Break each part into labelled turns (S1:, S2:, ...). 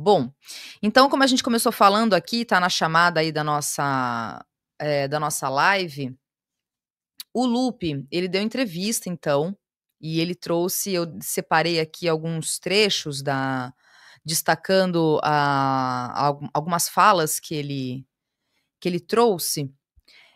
S1: Bom, então como a gente começou falando aqui, tá na chamada aí da nossa live, o Lupe, ele deu entrevista então, e ele trouxe eu separei aqui alguns trechos destacando algumas falas que ele trouxe,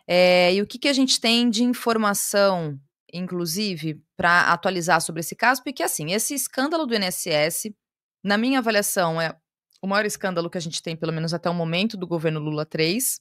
S1: e o que que a gente tem de informação, inclusive, para atualizar sobre esse caso, porque assim, esse escândalo do INSS, na minha avaliação, é o maior escândalo que a gente tem, pelo menos até o momento, do governo Lula 3.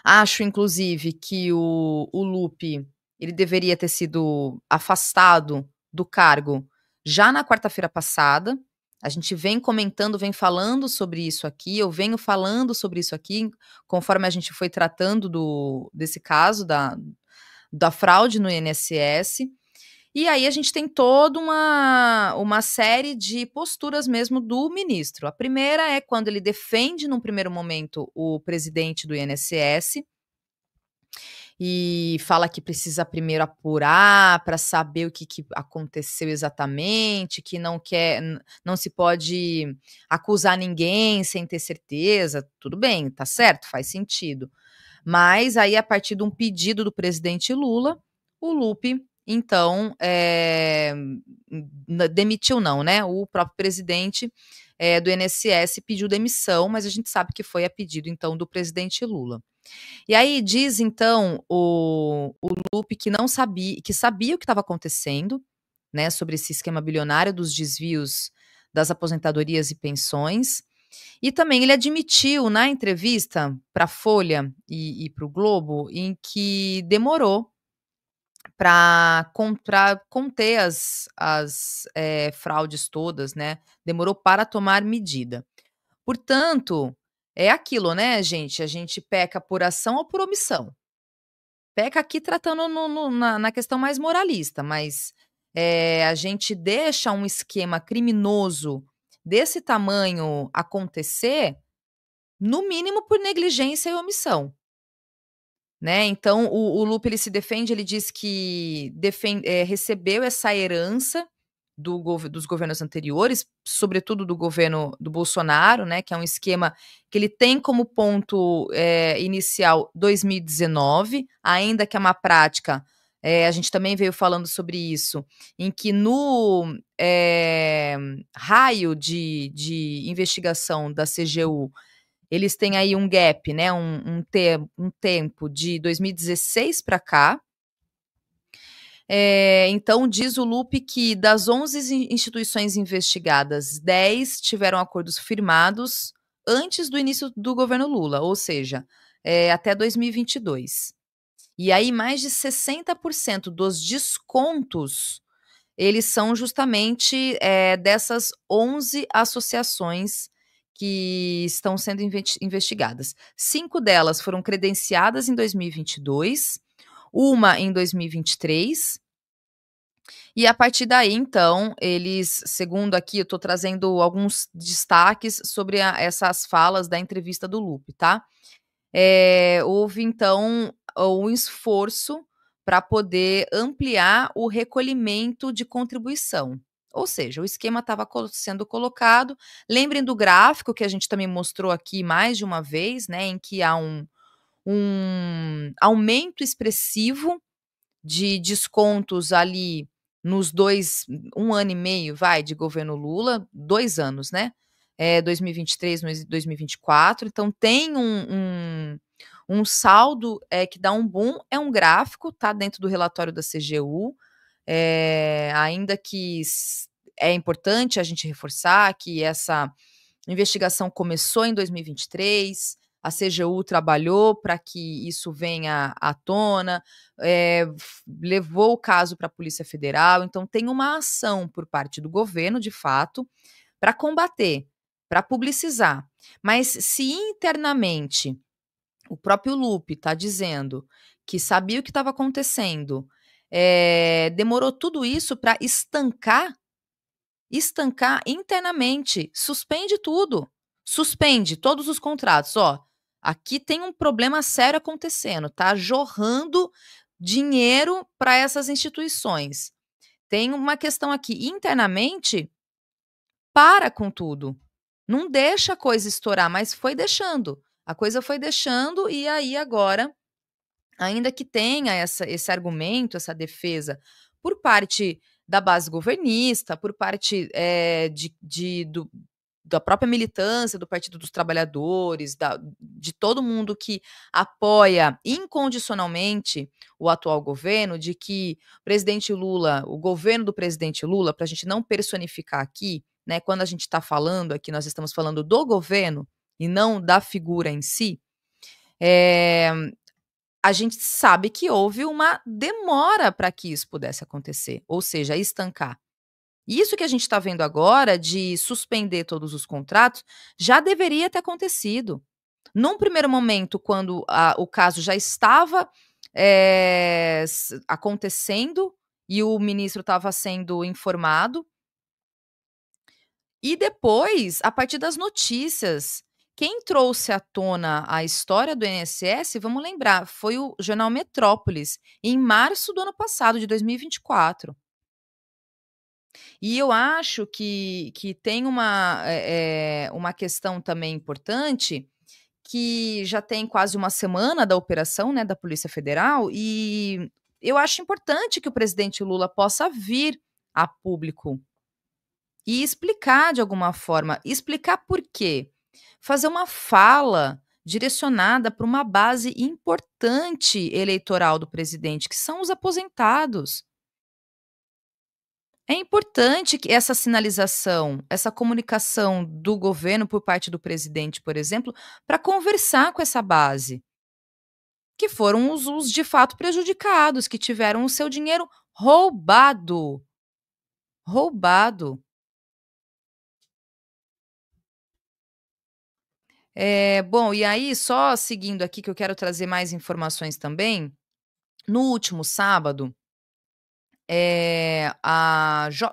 S1: Acho, inclusive, que o Lupe, ele deveria ter sido afastado do cargo já na quarta-feira passada. A gente vem comentando, vem falando sobre isso aqui, eu venho falando sobre isso aqui, conforme a gente foi tratando desse caso da fraude no INSS. E aí a gente tem toda uma série de posturas mesmo do ministro. A primeira é quando ele defende, num primeiro momento, o presidente do INSS, e fala que precisa primeiro apurar para saber o que aconteceu exatamente, que não se pode acusar ninguém sem ter certeza. Tudo bem, tá certo, faz sentido. Mas aí, a partir de um pedido do presidente Lula, o Lupe, então, demitiu não, né, o próprio presidente, do INSS pediu demissão, mas a gente sabe que foi a pedido, então, do presidente Lula. E aí diz, então, o Lupe que não sabia, que sabia o que estava acontecendo, né, sobre esse esquema bilionário dos desvios das aposentadorias e pensões, e também ele admitiu na entrevista para a Folha e para o Globo, em que demorou para conter as fraudes todas, né, demorou para tomar medida. Portanto, é aquilo, né, gente, a gente peca por ação ou por omissão. Peca aqui tratando na questão mais moralista, mas, a gente deixa um esquema criminoso desse tamanho acontecer, no mínimo por negligência e omissão, né. Então o Lupe, ele se defende, ele diz que recebeu essa herança dos governos anteriores, sobretudo do governo do Bolsonaro, né, que é um esquema que ele tem como ponto, inicial 2019, ainda que é uma prática, a gente também veio falando sobre isso, em que no, raio de investigação da CGU, eles têm aí um gap, né, um tempo de 2016 para cá. Então diz o Lupe que das 11 instituições investigadas, 10 tiveram acordos firmados antes do início do governo Lula, ou seja, até 2022. E aí mais de 60% dos descontos, eles são justamente, dessas 11 associações que estão sendo investigadas. 5 delas foram credenciadas em 2022, uma em 2023, e a partir daí, então, eles, segundo aqui, eu estou trazendo alguns destaques sobre essas falas da entrevista do Lupe, tá? Houve, então, um esforço para poder ampliar o recolhimento de contribuição. Ou seja, o esquema estava sendo colocado. Lembrem do gráfico que a gente também mostrou aqui mais de uma vez, né? Em que há um aumento expressivo de descontos ali nos 1 ano e meio, de governo Lula, 2 anos, né, 2023 e 2024, então tem um saldo, que dá um boom, é um gráfico, tá dentro do relatório da CGU, ainda que é importante a gente reforçar que essa investigação começou em 2023, a CGU trabalhou para que isso venha à tona, levou o caso para a Polícia Federal, então tem uma ação por parte do governo, de fato, para combater, para publicizar. Mas se internamente o próprio Lupe está dizendo que sabia o que estava acontecendo, demorou tudo isso para estancar internamente, suspende tudo, suspende todos os contratos, ó, aqui tem um problema sério acontecendo, tá jorrando dinheiro para essas instituições. Tem uma questão aqui, internamente, para com tudo. Não deixa a coisa estourar, mas foi deixando. A coisa foi deixando e aí agora, ainda que tenha esse argumento, essa defesa por parte da base governista, por parte, da própria militância do Partido dos Trabalhadores, de todo mundo que apoia incondicionalmente o atual governo, de que o governo do presidente Lula, para a gente não personificar aqui, né, quando a gente está falando aqui, nós estamos falando do governo e não da figura em si, eh, a gente sabe que houve uma demora para que isso pudesse acontecer, ou seja, estancar. Isso que a gente está vendo agora de suspender todos os contratos, já deveria ter acontecido. Num primeiro momento, quando o caso já estava, acontecendo e o ministro estava sendo informado, e depois, a partir das notícias. Quem trouxe à tona a história do INSS, vamos lembrar, foi o jornal Metrópolis, em março do ano passado, de 2024. E eu acho que tem uma questão também importante, que já tem quase uma semana da operação, né, da Polícia Federal, e eu acho importante que o presidente Lula possa vir a público e explicar de alguma forma. Explicar por quê? Fazer uma fala direcionada para uma base importante eleitoral do presidente, que são os aposentados. É importante que essa sinalização, essa comunicação do governo por parte do presidente, por exemplo, para conversar com essa base, que foram os de fato prejudicados, que tiveram o seu dinheiro roubado. Roubado. Bom, e aí, só seguindo aqui, que eu quero trazer mais informações também. No último sábado,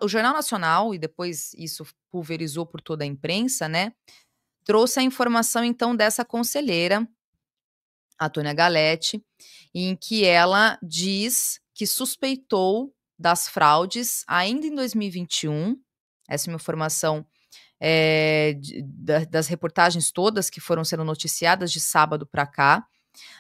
S1: o Jornal Nacional, e depois isso pulverizou por toda a imprensa, né, trouxe a informação então dessa conselheira, a Tônia Galetti, em que ela diz que suspeitou das fraudes ainda em 2021. Essa é uma informação, das reportagens todas que foram sendo noticiadas de sábado para cá,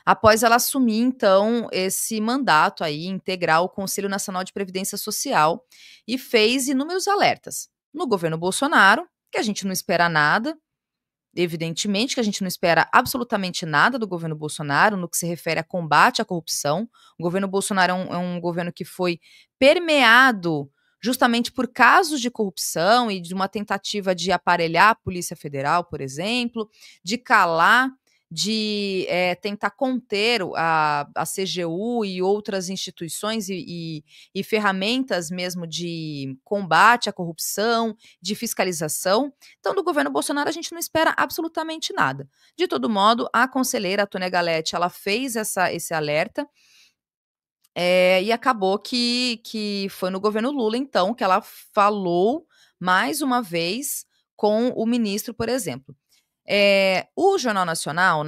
S1: após ela assumir então esse mandato aí, integrar o Conselho Nacional de Previdência Social, e fez inúmeros alertas. No governo Bolsonaro, que a gente não espera nada, evidentemente que a gente não espera absolutamente nada do governo Bolsonaro no que se refere a combate à corrupção. O governo Bolsonaro é um governo que foi permeado justamente por casos de corrupção e de uma tentativa de aparelhar a Polícia Federal, por exemplo, de calar, de tentar conter a CGU e outras instituições e ferramentas mesmo de combate à corrupção, de fiscalização. Então, do governo Bolsonaro, a gente não espera absolutamente nada. De todo modo, a conselheira a Tônia Galetti, ela fez esse alerta, e acabou que foi no governo Lula, então, que ela falou mais uma vez com o ministro, por exemplo. O Jornal Nacional,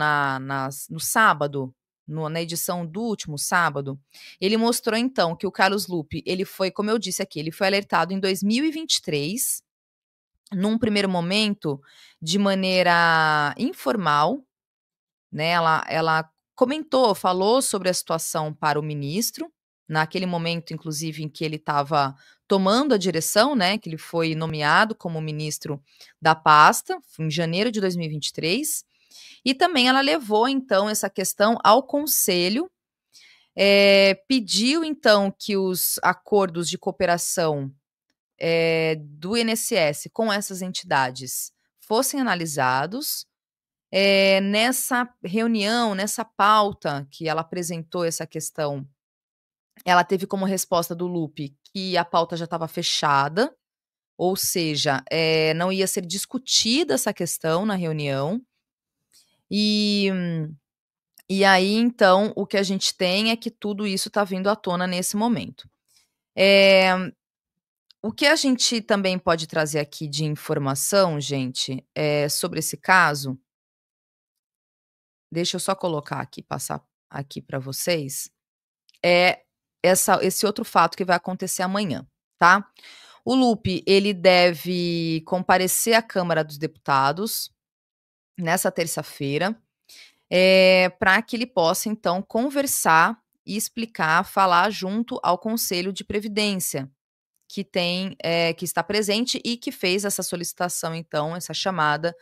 S1: no sábado, na edição do último sábado, ele mostrou, então, que o Carlos Lupe, ele foi, como eu disse aqui, ele foi alertado em 2023, num primeiro momento, de maneira informal, né, ela falou sobre a situação para o ministro, naquele momento, inclusive, em que ele estava tomando a direção, né, que ele foi nomeado como ministro da pasta, em janeiro de 2023, e também ela levou, então, essa questão ao conselho, pediu, então, que os acordos de cooperação do INSS com essas entidades fossem analisados. Nessa reunião, nessa pauta que ela apresentou essa questão, ela teve como resposta do Lupe que a pauta já estava fechada, ou seja, não ia ser discutida essa questão na reunião. E, e aí, então, o que a gente tem é que tudo isso está vindo à tona nesse momento. O que a gente também pode trazer aqui de informação, gente, sobre esse caso, deixa eu só colocar aqui, passar aqui para vocês, é esse outro fato que vai acontecer amanhã, tá? O Lupe, ele deve comparecer à Câmara dos Deputados nessa terça-feira, para que ele possa, então, conversar e explicar, falar junto ao Conselho de Previdência, que está presente e que fez essa solicitação, então, essa chamada,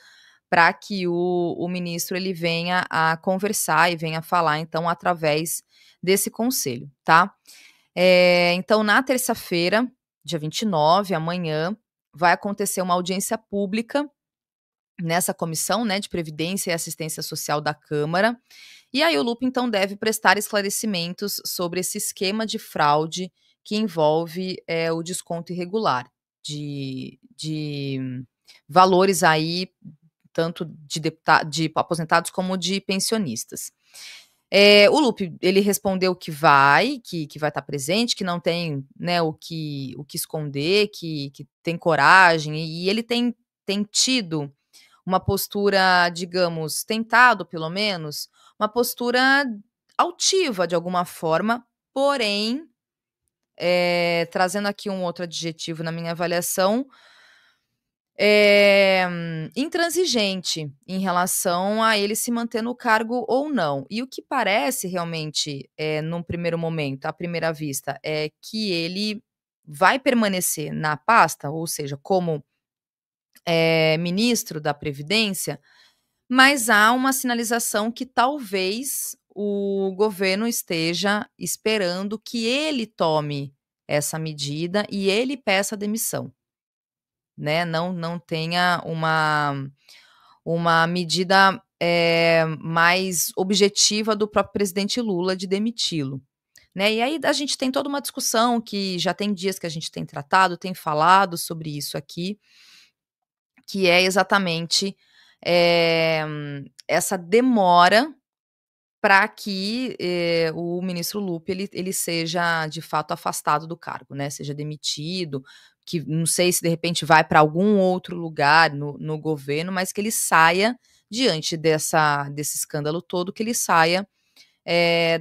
S1: para que o ministro ele venha a conversar e venha falar, então, através desse conselho, tá? Então, na terça-feira, dia 29, amanhã, vai acontecer uma audiência pública nessa comissão, né, de Previdência e Assistência Social da Câmara. E aí o Lupe, então, deve prestar esclarecimentos sobre esse esquema de fraude que envolve o desconto irregular de valores aí, tanto de aposentados como de pensionistas. O Lupe, ele respondeu que vai estar presente, que não tem, né, o que esconder, que tem coragem, e ele tem tido uma postura, digamos, tentado pelo menos, uma postura altiva de alguma forma, porém, trazendo aqui um outro adjetivo na minha avaliação, intransigente em relação a ele se manter no cargo ou não. E o que parece realmente, num primeiro momento, à primeira vista, é que ele vai permanecer na pasta, ou seja, como ministro da Previdência, mas há uma sinalização que talvez o governo esteja esperando que ele tome essa medida e ele peça demissão, né, não tenha uma medida, mais objetiva do próprio presidente Lula de demiti-lo, né. E aí a gente tem toda uma discussão que já tem dias que a gente tem tratado, tem falado sobre isso aqui, que é exatamente, essa demora para que, o ministro Lupe ele seja de fato afastado do cargo, né, seja demitido, que não sei se de repente vai para algum outro lugar no governo, mas que ele saia diante desse escândalo todo, que ele saia,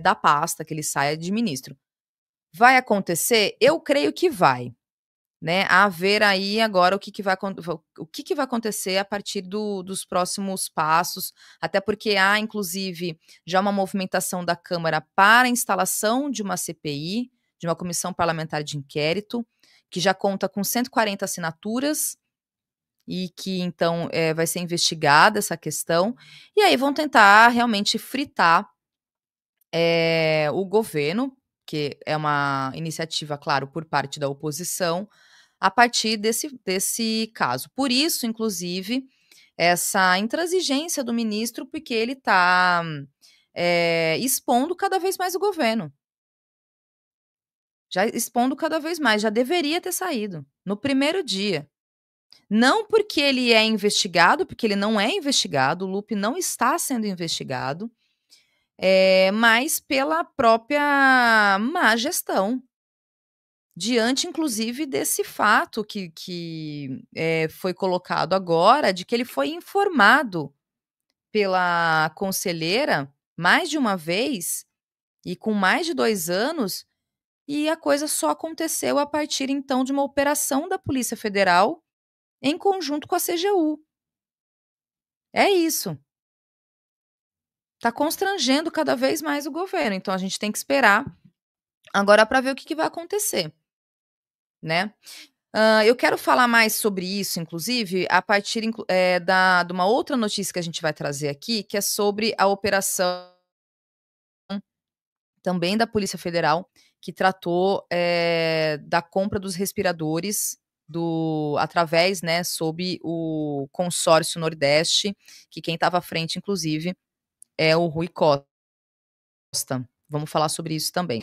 S1: da pasta, que ele saia de ministro. Vai acontecer? Eu creio que vai. Né, a ver aí agora o que que vai acontecer a partir dos próximos passos, até porque há inclusive já uma movimentação da Câmara para a instalação de uma CPI, de uma comissão parlamentar de inquérito, que já conta com 140 assinaturas, e que então, vai ser investigada essa questão, e aí vão tentar realmente fritar, o governo, que é uma iniciativa, claro, por parte da oposição, a partir desse caso. Por isso, inclusive, essa intransigência do ministro, porque ele está expondo cada vez mais o governo. Já expondo cada vez mais, já deveria ter saído, no primeiro dia. Não porque ele é investigado, porque ele não é investigado, o Lupe não está sendo investigado, mas pela própria má gestão. Diante, inclusive, desse fato que foi colocado agora, de que ele foi informado pela conselheira mais de uma vez e com mais de 2 anos, e a coisa só aconteceu a partir, então, de uma operação da Polícia Federal em conjunto com a CGU. É isso. Tá constrangendo cada vez mais o governo, então a gente tem que esperar agora para ver o que vai acontecer, né. Eu quero falar mais sobre isso, inclusive, a partir de uma outra notícia que a gente vai trazer aqui, que é sobre a operação também da Polícia Federal, que tratou, da compra dos respiradores através, né, sob o consórcio Nordeste, que quem estava à frente, inclusive, é o Rui Costa. Vamos falar sobre isso também.